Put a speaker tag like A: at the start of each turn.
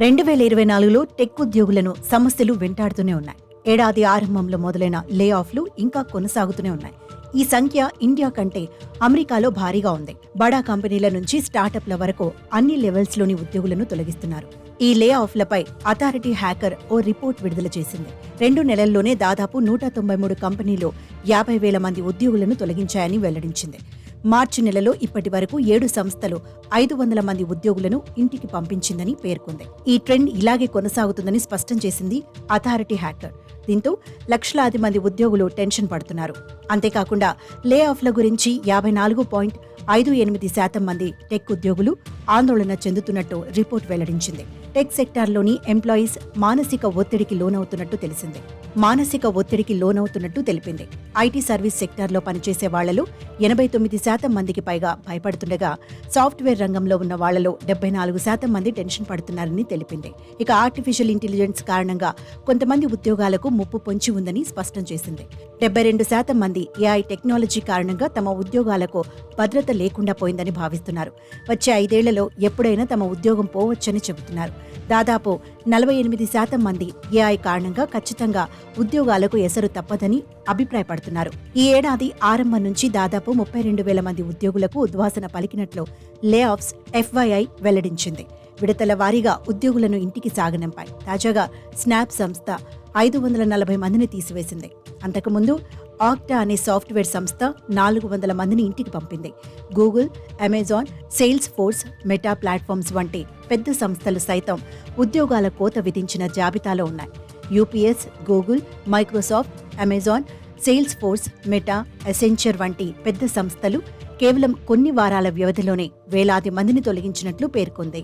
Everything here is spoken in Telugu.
A: 2024లో టెక్ ఉద్యోగులను సమస్యలు వెంటాడుతూనే ఉన్నాయి. ఏడాది ఆరంభంలో మొదలైన లే ఆఫ్లు ఇంకా కొనసాగుతూనే ఉన్నాయి. ఈ సంఖ్య ఇండియా కంటే అమెరికాలో భారీగా ఉంది. బడా కంపెనీల నుంచి స్టార్టప్ల వరకు అన్ని లెవెల్స్లోని ఉద్యోగులను తొలగిస్తున్నారు. ఈ లే ఆఫ్లపై అథారిటీ హ్యాకర్ ఓ రిపోర్ట్ విడుదల చేసింది. 2 నెలల్లోనే దాదాపు 193 కంపెనీలు 50,000 మంది ఉద్యోగులను తొలగించాయని వెల్లడించింది. మార్చి నెలలో ఇప్పటి వరకు 7 సంస్థలు 500 మంది ఉద్యోగులను ఇంటికి పంపించిందని పేర్కొంది. ఈ ట్రెండ్ ఇలాగే కొనసాగుతుందని స్పష్టం చేసింది అథారిటీ హ్యాకర్. దీంతో లక్షలాది మంది ఉద్యోగులు టెన్షన్ పడుతున్నారు. అంతేకాకుండా లే ఆఫ్ల గురించి 54.58% మంది టెక్ ఉద్యోగులు ఆందోళన చెందుతున్నట్టు రిపోర్ట్ వెల్లడించింది. టెక్ సెక్టార్లోని ఎంప్లాయీస్ మానసిక ఒత్తిడికి లోనవుతున్నట్టు తెలిపింది. ఐటీ సర్వీస్ సెక్టార్లో పనిచేసే వాళ్లలో 89% మందికి పైగా భయపడుతుండగా, సాఫ్ట్వేర్ రంగంలో ఉన్న వాళ్లలో 74% మంది టెన్షన్ పడుతున్నారని తెలిపింది. ఇక ఆర్టిఫిషియల్ ఇంటెలిజెన్స్ కారణంగా కొంతమంది ఉద్యోగాలకు ముప్పు పొంచి ఉందని స్పష్టం చేసింది. 72% మంది ఏఐ టెక్నాలజీ కారణంగా తమ ఉద్యోగాలకు భద్రత లేకుండా పోయిందని భావిస్తున్నారు. వచ్చే 5 ఏళ్లలో ఎప్పుడైనా తమ ఉద్యోగం పోవచ్చని చెబుతున్నారు. దాదాపు 48% మంది ఏఐ కారణంగా ఖచ్చితంగా ఉద్యోగాలకు ఎసరు తప్పదని అభిప్రాయపడుతున్నారు. ఈ ఏడాది ఆరంభం నుంచి దాదాపు 32,000 మంది ఉద్యోగులకు ఉద్వాసన పలికినట్లు లే ఆఫ్స్ FYI వెల్లడించింది. విడతల వారీగా ఉద్యోగులను ఇంటికి సాగనంపాయి. తాజాగా స్నాప్ సంస్థ 540 మందిని తీసివేసింది. అంతకుముందు ఆక్టా అనే సాఫ్ట్వేర్ సంస్థ 400 మందిని ఇంటికి పంపింది. Google, Amazon, sales force, meta platforms వంటి పెద్ద సంస్థలు సైతం ఉద్యోగాల కోత విధించిన జాబితాలో ఉన్నాయి. UPS, Google, Microsoft, Amazon, sales force, meta, Accenture వంటి పెద్ద సంస్థలు కేవలం కొన్ని వారాల వ్యవధిలోనే వేలాది మందిని తొలగించినట్లు పేర్కొంది.